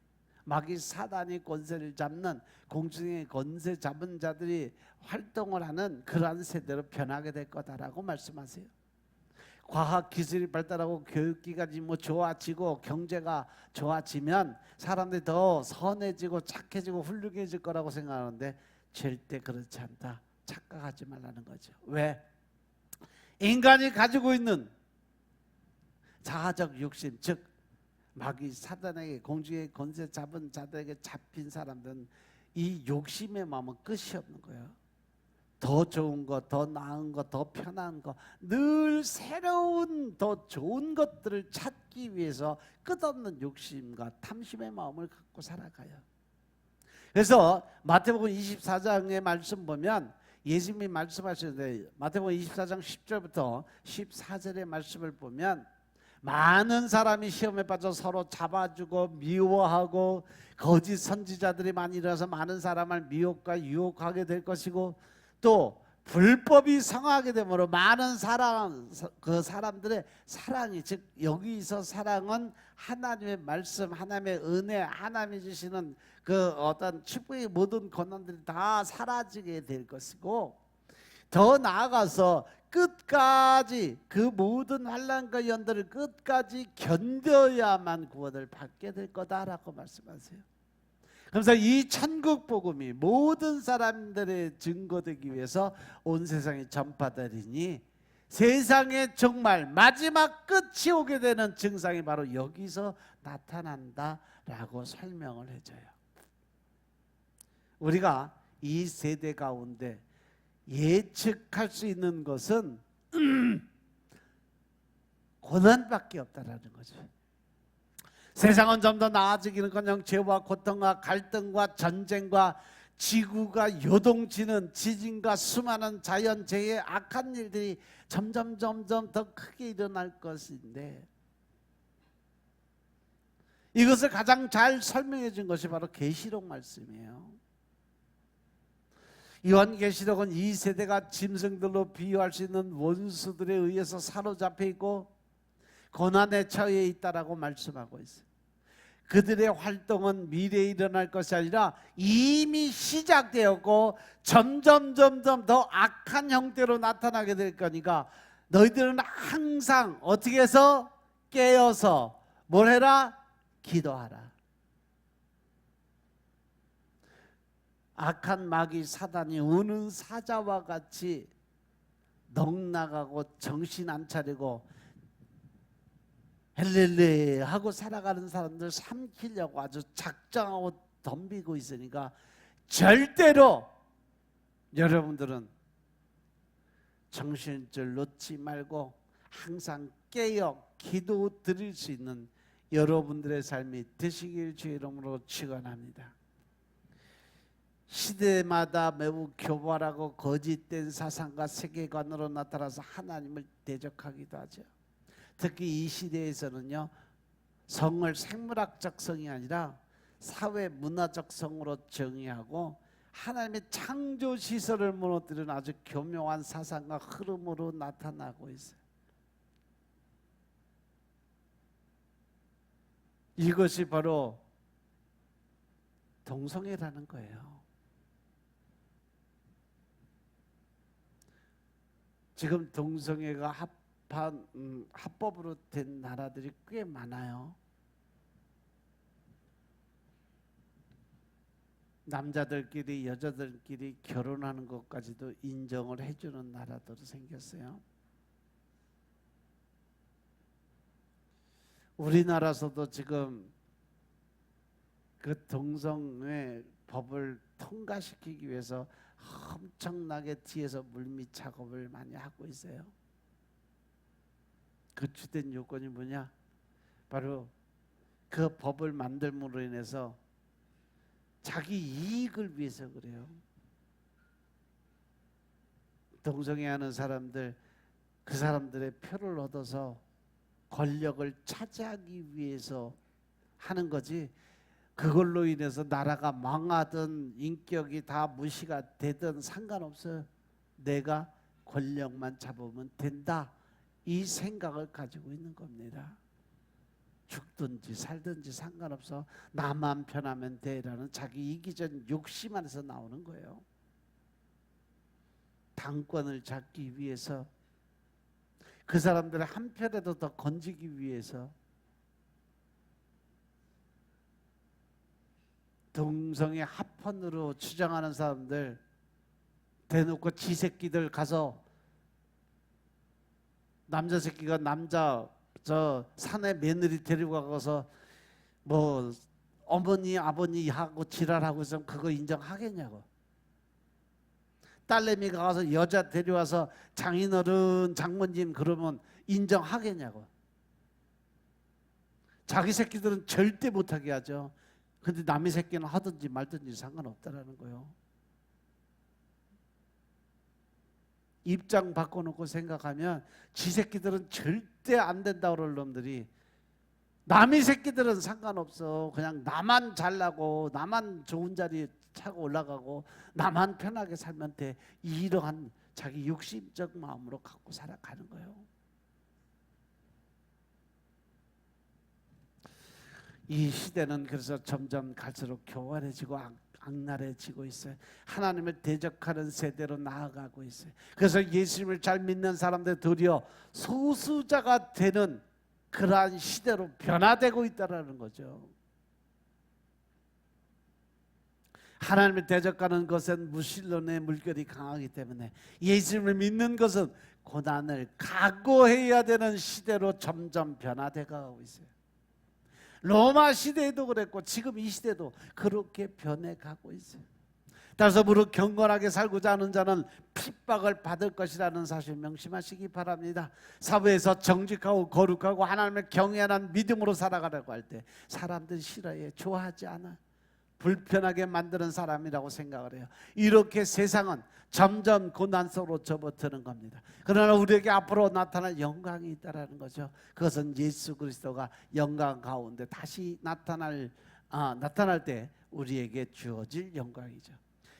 마귀 사단이 권세를 잡는 공중의 권세 잡은 자들이 활동을 하는 그러한 세대로 변하게 될 거다라고 말씀하세요. 과학 기술이 발달하고 교육기관이 좋아지고 경제가 좋아지면 사람들이 더 선해지고 착해지고 훌륭해질 거라고 생각하는데 절대 그렇지 않다. 착각하지 말라는 거죠. 왜? 인간이 가지고 있는 자아적 욕심, 즉 마귀 사단에게 공중의 권세 잡은 자들에게 잡힌 사람들은 이 욕심의 마음은 끝이 없는 거예요. 더 좋은 것, 더 나은 것, 더 편한 것, 늘 새로운 더 좋은 것들을 찾기 위해서 끝없는 욕심과 탐심의 마음을 갖고 살아가요. 그래서 마태복음 24장의 말씀 보면 예수님이 말씀하시는데 마태복음 24장 10절부터 14절의 말씀을 보면 많은 사람이 시험에 빠져 서로 잡아주고 미워하고 거짓 선지자들이 많이 일어나서 많은 사람을 미혹과 유혹하게 될 것이고 또 불법이 성하게 되므로 많은 그 사람들의 사랑이 즉 여기서 사랑은 하나님의 말씀, 하나님의 은혜, 하나님이 주시는 그 어떤 축복의 모든 권한들이 다 사라지게 될 것이고 더 나아가서 끝까지 그 모든 환난과 연단을 끝까지 견뎌야만 구원을 받게 될 거다라고 말씀하세요. 그래서 이 천국 복음이 모든 사람들의 증거되기 위해서 온 세상에 전파되리니 세상에 정말 마지막 끝이 오게 되는 증상이 바로 여기서 나타난다라고 설명을 해줘요. 우리가 이 세대 가운데 예측할 수 있는 것은 고난밖에 없다라는 거죠. 세상은 좀 더 나아지기는커녕 죄와 고통과 갈등과 전쟁과 지구가 요동치는 지진과 수많은 자연재해 악한 일들이 점점 더 크게 일어날 것인데 이것을 가장 잘 설명해 준 것이 바로 계시록 말씀이에요. 요한계시록은 이 세대가 짐승들로 비유할 수 있는 원수들에 의해서 사로잡혀 있고 고난에 처해 있다라고 말씀하고 있어요. 그들의 활동은 미래에 일어날 것이 아니라 이미 시작되었고 점점 더 악한 형태로 나타나게 될 거니까 너희들은 항상 어떻게 해서 깨어서 뭘 해라? 기도하라. 악한 마귀 사단이 우는 사자와 같이 넉나가고 정신 안 차리고 헬렐레 하고 살아가는 사람들 삼키려고 아주 작정하고 덤비고 있으니까 절대로 여러분들은 정신줄 놓지 말고 항상 깨어 기도 드릴 수 있는 여러분들의 삶이 되시길 주의 이름으로 축원합니다. 시대마다 매우 교활하고 거짓된 사상과 세계관으로 나타나서 하나님을 대적하기도 하죠. 특히 이 시대에서는요, 성을 생물학적 성이 아니라 사회 문화적 성으로 정의하고 하나님의 창조 시설을 무너뜨리는 아주 교묘한 사상과 흐름으로 나타나고 있어요. 이것이 바로 동성애라는 거예요. 지금 동성애가 합법으로 된 나라들이 꽤 많아요. 남자들끼리 여자들끼리 결혼하는 것까지도 인정을 해주는 나라도 생겼어요. 우리나라에서도 지금 그 동성애 법을 통과시키기 위해서 엄청나게 뒤에서 물밑 작업을 많이 하고 있어요. 그 주된 요건이 뭐냐? 바로 그 법을 만들므로 인해서 자기 이익을 위해서 그래요. 동성애하는 사람들, 그 사람들의 표를 얻어서 권력을 차지하기 위해서 하는 거지, 그걸로 인해서 나라가 망하든 인격이 다 무시가 되든 상관없어요. 내가 권력만 잡으면 된다, 이 생각을 가지고 있는 겁니다. 죽든지 살든지 상관없어, 나만 편하면 돼라는 자기 이기적 욕심 안에서 나오는 거예요. 당권을 잡기 위해서, 그 사람들을 한 편에도 더 건지기 위해서 동성애 합헌으로 주장하는 사람들 대놓고 지 새끼들 가서, 남자 새끼가 남자 저 산에 며느리 데리고 가서 뭐 어머니 아버니 하고 지랄하고 있으면 그거 인정하겠냐고. 딸내미가 가서 여자 데려와서 장인어른 장모님 그러면 인정하겠냐고. 자기 새끼들은 절대 못하게 하죠. 근데 남의 새끼는 하든지 말든지 상관없다라는 거예요. 입장 바꿔놓고 생각하면 지 새끼들은 절대 안 된다고 그럴 놈들이, 남의 새끼들은 상관없어, 그냥 나만 잘나고 나만 좋은 자리 차고 올라가고 나만 편하게 살면 돼, 이러한 자기 욕심적 마음으로 갖고 살아가는 거예요. 이 시대는 그래서 점점 갈수록 교활해지고 악랄해지고 있어요. 하나님을 대적하는 세대로 나아가고 있어요. 그래서 예수님을 잘 믿는 사람들 도리어 소수자가 되는 그러한 시대로 변화되고 있다는 거죠. 하나님을 대적하는 것은 무신론의 물결이 강하기 때문에 예수님을 믿는 것은 고난을 각오해야 되는 시대로 점점 변화되어 가고 있어요. 로마 시대에도 그랬고 지금 이 시대도 그렇게 변해가고 있어요. 따라서 무릇 경건하게 살고자 하는 자는 핍박을 받을 것이라는 사실 명심하시기 바랍니다. 사회에서 정직하고 거룩하고 하나님을 경외하는 믿음으로 살아가려고 할 때 사람들이 싫어해, 좋아하지 않아, 불편하게 만드는 사람이라고 생각을 해요. 이렇게 세상은 점점 고난 속으로 접어드는 겁니다. 그러나 우리에게 앞으로 나타날 영광이 있다는 거죠. 그것은 예수 그리스도가 영광 가운데 다시 나타날 때 우리에게 주어질 영광이죠.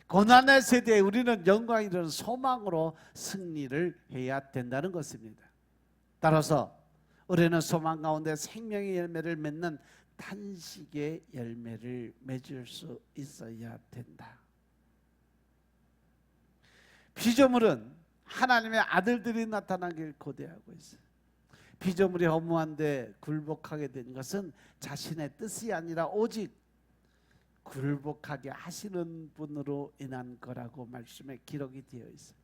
고난의 세대에 우리는 영광이 되는 소망으로 승리를 해야 된다는 것입니다. 따라서 우리는 소망 가운데 생명의 열매를 맺는 탄식의 열매를 맺을 수 있어야 된다. 피조물은 하나님의 아들들이 나타나길 고대하고 있어요. 피조물이 허무한데 굴복하게 된 것은 자신의 뜻이 아니라 오직 굴복하게 하시는 분으로 인한 거라고 말씀에 기록이 되어 있어요.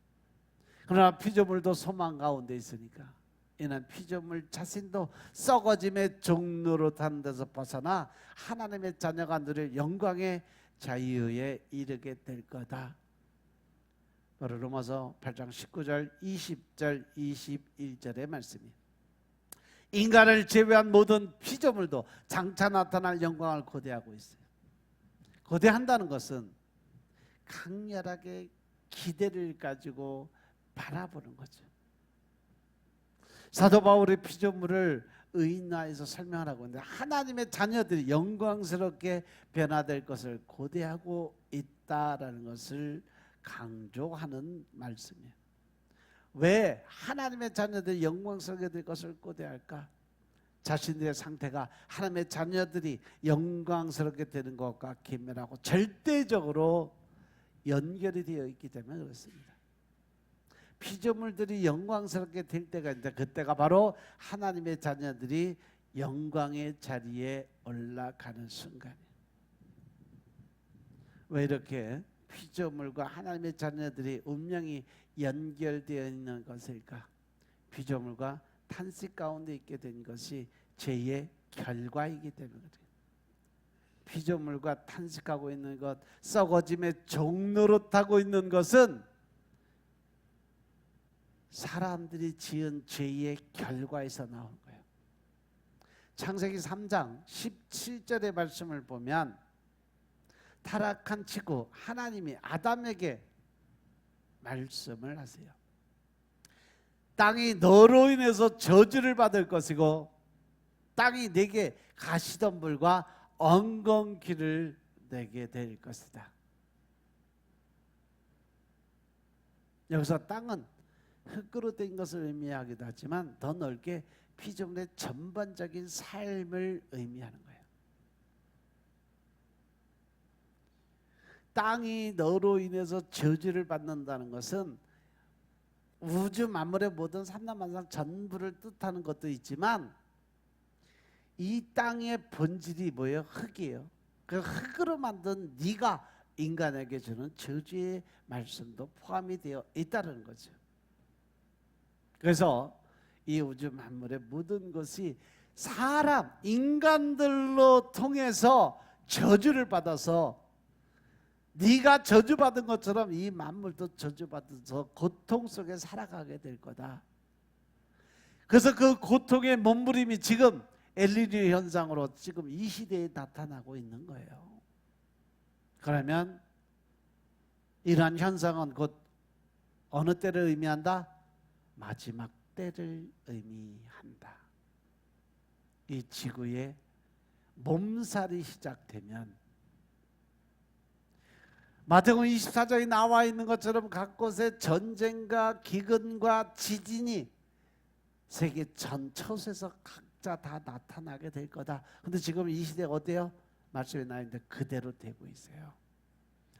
그러나 피조물도 소망 가운데 있으니까 이는 피조물 자신도 썩어짐의 종로로 타는 데서 벗어나 하나님의 자녀가 누릴 영광의 자유에 이르게 될 거다. 바로 로마서 8장 19절 20절 21절의 말씀이에요. 인간을 제외한 모든 피조물도 장차 나타날 영광을 고대하고 있어요. 고대한다는 것은 강렬하게 기대를 가지고 바라보는 거죠. 사도 바울의 피조물을 의인화해서 설명하고 있는데 하나님의 자녀들이 영광스럽게 변화될 것을 고대하고 있다라는 것을 강조하는 말씀이에요. 왜 하나님의 자녀들이 영광스럽게 될 것을 고대할까? 자신들의 상태가 하나님의 자녀들이 영광스럽게 되는 것과 긴밀하고 절대적으로 연결이 되어 있기 때문에 그렇습니다. 피조물들이 영광스럽게 될 때가 있는데 그때가 바로 하나님의 자녀들이 영광의 자리에 올라가는 순간이에요. 왜 이렇게 피조물과 하나님의 자녀들이 운명이 연결되어 있는 것일까? 피조물과 탄식 가운데 있게 된 것이 죄의 결과이기 때문에 그래요. 피조물과 탄식하고 있는 것, 썩어짐의 종노릇하고 있는 것은 사람들이 지은 죄의 결과에서 나온 거예요. 창세기 3장 17절의 말씀을 보면 타락한 직후 하나님이 아담에게 말씀을 하세요. 땅이 너로 인해서 저주를 받을 것이고 땅이 내게 가시덤불과 엉겅퀴를 내게 될 것이다. 여기서 땅은 흙으로 된 것을 의미하기도 하지만 더 넓게 피조물의 전반적인 삶을 의미하는 거예요. 땅이 너로 인해서 저주를 받는다는 것은 우주 만물의 모든 삼라만상 전부를 뜻하는 것도 있지만 이 땅의 본질이 뭐예요? 흙이에요. 그 흙으로 만든 네가 인간에게 주는 저주의 말씀도 포함이 되어 있다는 거죠. 그래서 이 우주 만물의 모든 것이 사람, 인간들로 통해서 저주를 받아서 네가 저주받은 것처럼 이 만물도 저주받아서 고통 속에 살아가게 될 거다. 그래서 그 고통의 몸부림이 지금 엘니뇨 현상으로 지금 이 시대에 나타나고 있는 거예요. 그러면 이러한 현상은 곧 어느 때를 의미한다? 마지막 때를 의미한다. 이 지구에 몸살이 시작되면 마태복음 24장에 나와 있는 것처럼 각 곳에 전쟁과 기근과 지진이 세계 전처에서 각자 다 나타나게 될 거다. 근데 지금 이 시대 어때요? 말씀에 나와 있는데 그대로 되고 있어요.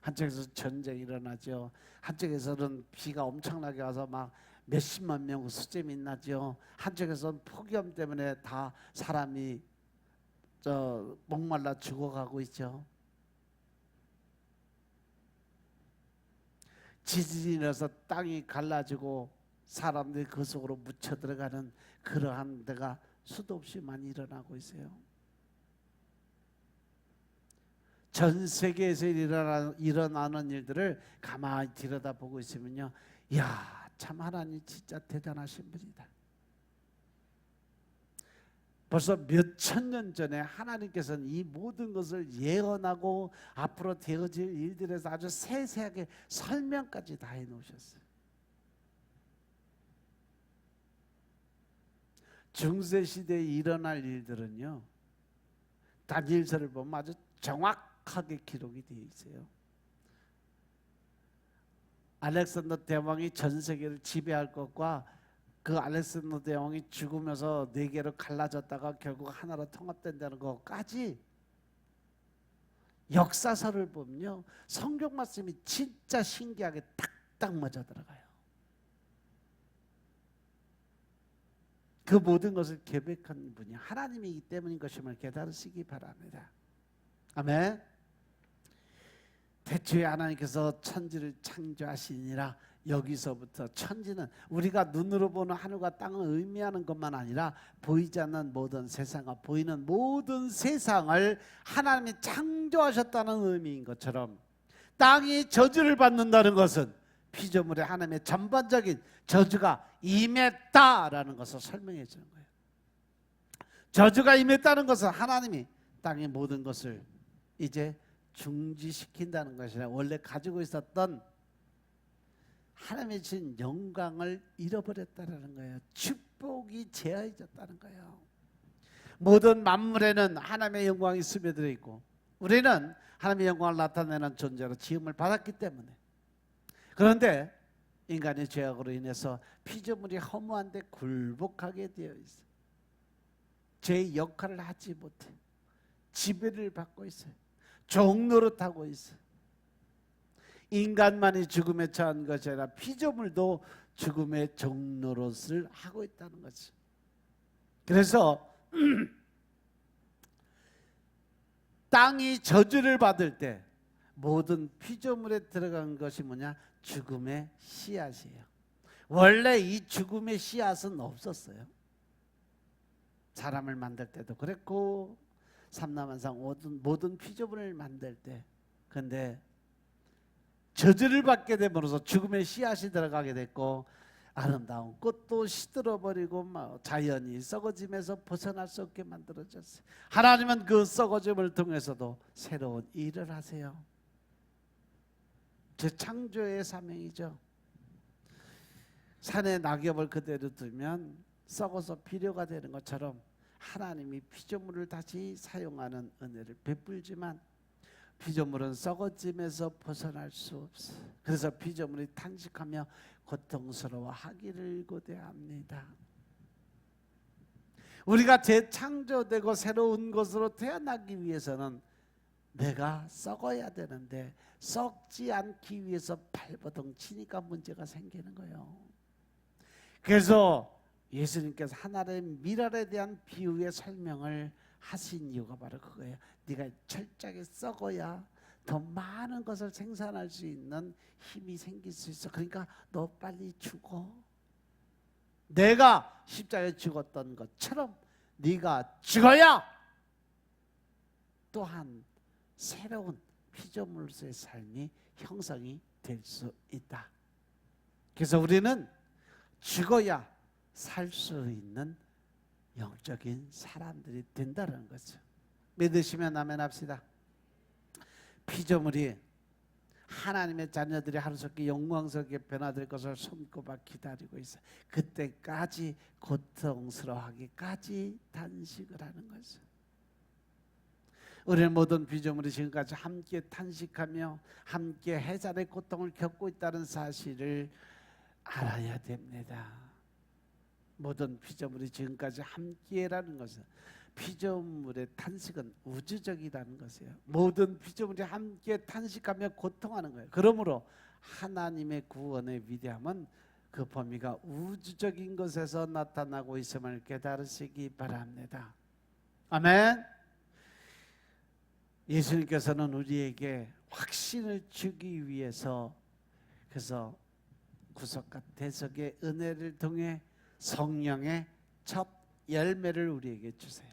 한쪽에서 전쟁이 일어나죠. 한쪽에서는 비가 엄청나게 와서 막 몇십만 명 수재미 나죠. 한쪽에서는 폭염 때문에 다 사람이 목말라 죽어가고 있죠. 지진이 일어나서 땅이 갈라지고 사람들이 그 속으로 묻혀 들어가는 그러한 데가 수도 없이 많이 일어나고 있어요. 전 세계에서 일어나는 일들을 가만히 들여다보고 있으면요, 이야, 참 하나님 진짜 대단하신 분이다. 벌써 몇천 년 전에 하나님께서는 이 모든 것을 예언하고 앞으로 되어질 일들에서 아주 세세하게 설명까지 다 해놓으셨어요. 중세시대에 일어날 일들은요, 다니엘서를 보면 아주 정확하게 기록이 되어 있어요. 알렉산더 대왕이 전 세계를 지배할 것과 그 알렉산더 대왕이 죽으면서 네 개로 갈라졌다가 결국 하나로 통합된다는 것까지 역사서를 보면요, 성경 말씀이 진짜 신기하게 딱딱 맞아 들어가요. 그 모든 것을 계획한 분이 하나님이기 때문인 것임을 깨달으시기 바랍니다. 아멘. 태초에 하나님께서 천지를 창조하시니라. 여기서부터 천지는 우리가 눈으로 보는 하늘과 땅을 의미하는 것만 아니라 보이지 않는 모든 세상과 보이는 모든 세상을 하나님이 창조하셨다는 의미인 것처럼 땅이 저주를 받는다는 것은 피조물의 하나님의 전반적인 저주가 임했다라는 것을 설명해 주는 거예요. 저주가 임했다는 것은 하나님이 땅의 모든 것을 이제 중지시킨다는 것이라 원래 가지고 있었던 하나님의 주신 영광을 잃어버렸다는 거예요. 축복이 제한해졌다는 거예요. 모든 만물에는 하나님의 영광이 스며들어 있고 우리는 하나님의 영광을 나타내는 존재로 지음을 받았기 때문에, 그런데 인간의 죄악으로 인해서 피조물이 허무한데 굴복하게 되어 있어요. 죄의 역할을 하지 못해 지배를 받고 있어요. 종노릇하고 있어요. 인간만이 죽음에 처한 것이 아니라 피조물도 죽음의 종노릇을 하고 있다는 거죠. 그래서 땅이 저주를 받을 때 모든 피조물에 들어간 것이 뭐냐? 죽음의 씨앗이에요. 원래 이 죽음의 씨앗은 없었어요. 사람을 만들 때도 그랬고 삼라만상 모든 피조물을 만들 때. 근데 저주를 받게 됨으로써 죽음의 씨앗이 들어가게 됐고 아름다운 꽃도 시들어버리고 자연이 썩어짐에서 벗어날 수 없게 만들어졌어요. 하나님은 그 썩어짐을 통해서도 새로운 일을 하세요. 재창조의 사명이죠. 산에 낙엽을 그대로 두면 썩어서 비료가 되는 것처럼 하나님이 피조물을 다시 사용하는 은혜를 베풀지만 피조물은 썩어짐에서 벗어날 수 없어. 그래서 피조물이 탄식하며 고통스러워하기를 고대합니다. 우리가 재창조되고 새로운 것으로 태어나기 위해서는 내가 썩어야 되는데 썩지 않기 위해서 발버둥 치니까 문제가 생기는 거예요. 그래서 예수님께서 하나님의 미랄에 대한 비유의 설명을 하신 이유가 바로 그거예요. 네가 철저하게 썩어야 더 많은 것을 생산할 수 있는 힘이 생길 수 있어. 그러니까 너 빨리 죽어. 내가 십자가에 죽었던 것처럼 네가 죽어야 또한 새로운 피조물로서의 삶이 형성이 될 수 있다. 그래서 우리는 죽어야 살 수 있는 영적인 사람들이 된다는 거죠. 믿으시면 아멘 합시다. 피조물이 하나님의 자녀들이 하루속히 영광스럽게 변화될 것을 손꼽아 기다리고 있어요. 그때까지 고통스러워하기까지 단식을 하는 거죠. 우리는 모든 피조물이 지금까지 함께 탄식하며 함께 해산의 고통을 겪고 있다는 사실을 알아야 됩니다. 모든 피조물이 지금까지 함께라는 것은 피조물의 탄식은 우주적이라는 것이에요. 모든 피조물이 함께 탄식하며 고통하는 거예요. 그러므로 하나님의 구원의 위대함은 그 범위가 우주적인 것에서 나타나고 있음을 깨달으시기 바랍니다. 아멘. 예수님께서는 우리에게 확신을 주기 위해서 그래서 구속과 대속의 은혜를 통해 성령의 첫 열매를 우리에게 주세요.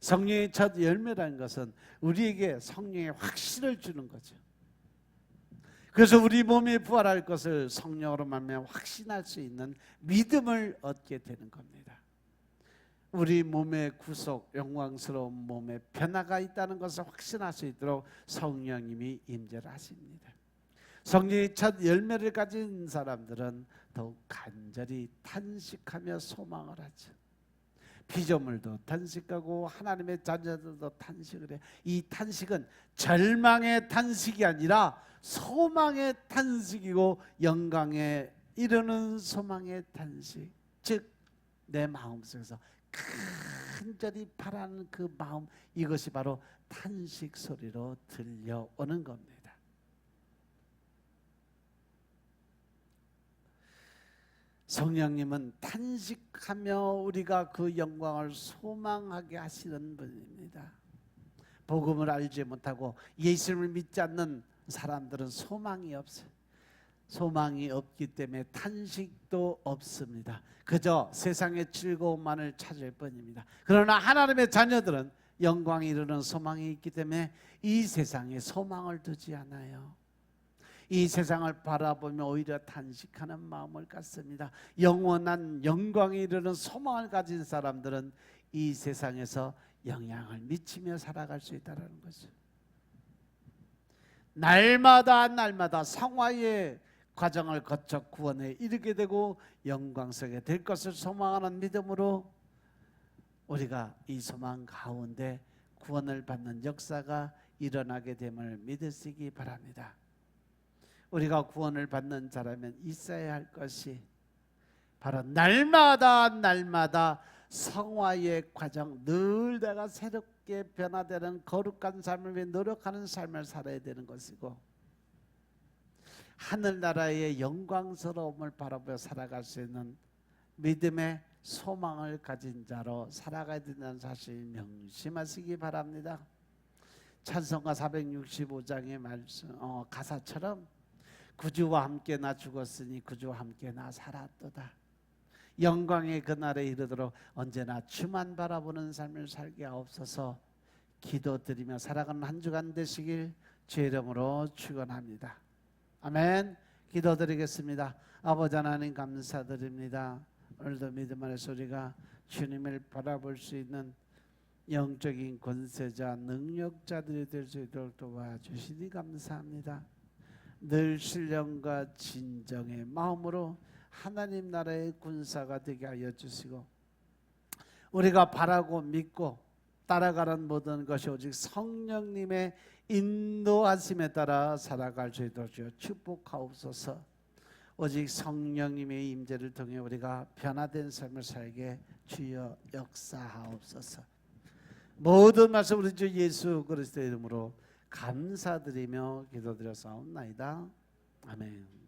성령의 첫 열매라는 것은 우리에게 성령의 확신을 주는 거죠. 그래서 우리 몸이 부활할 것을 성령으로 말미암아 확신할 수 있는 믿음을 얻게 되는 겁니다. 우리 몸의 구속, 영광스러운 몸의 변화가 있다는 것을 확신할 수 있도록 성령님이 임재를 하십니다. 성령의 첫 열매를 가진 사람들은 더욱 간절히 탄식하며 소망을 하죠. 피조물도 탄식하고 하나님의 자녀들도 탄식을 해요. 이 탄식은 절망의 탄식이 아니라 소망의 탄식이고 영광에 이르는 소망의 탄식. 즉 내 마음속에서 간절히 바라는 그 마음, 이것이 바로 탄식 소리로 들려오는 겁니다. 성령님은 탄식하며 우리가 그 영광을 소망하게 하시는 분입니다. 복음을 알지 못하고 예수님을 믿지 않는 사람들은 소망이 없어요. 소망이 없기 때문에 탄식도 없습니다. 그저 세상의 즐거움만을 찾을 뿐입니다. 그러나 하나님의 자녀들은 영광이 이르는 소망이 있기 때문에 이 세상에 소망을 두지 않아요. 이 세상을 바라보며 오히려 탄식하는 마음을 갖습니다. 영원한 영광에 이르는 소망을 가진 사람들은 이 세상에서 영향을 미치며 살아갈 수 있다는 거죠. 날마다 성화의 과정을 거쳐 구원에 이르게 되고 영광스럽게 될 것을 소망하는 믿음으로 우리가 이 소망 가운데 구원을 받는 역사가 일어나게 됨을 믿으시기 바랍니다. 우리가 구원을 받는 자라면 있어야 할 것이 바로 날마다 성화의 과정, 늘 내가 새롭게 변화되는 거룩한 삶을 위해 노력하는 삶을 살아야 되는 것이고, 하늘나라의 영광스러움을 바라보며 살아갈 수 있는 믿음의 소망을 가진 자로 살아가야 된다는 사실 명심하시기 바랍니다. 찬송가 465장의 말씀 가사처럼 구주와 함께 나 죽었으니 구주와 함께 나 살았도다. 영광의 그날에 이르도록 언제나 주만 바라보는 삶을 살게 하옵소서. 기도드리며 살아가는 한 주간 되시길 주의 이름으로 축원합니다. 아멘. 기도드리겠습니다. 아버지 하나님 감사드립니다. 오늘도 믿음의 소리가 주님을 바라볼 수 있는 영적인 권세자 능력자들이 될 수 있도록 도와주시니 감사합니다. 늘 신령과 진정의 마음으로 하나님 나라의 군사가 되게 하여 주시고 우리가 바라고 믿고 따라가는 모든 것이 오직 성령님의 인도하심에 따라 살아갈 수 있도록 주여 축복하옵소서. 오직 성령님의 임재를 통해 우리가 변화된 삶을 살게 주여 역사하옵소서. 모든 말씀 우리 주 예수 그리스도의 이름으로 감사드리며 기도드려 사옵나이다. 아멘.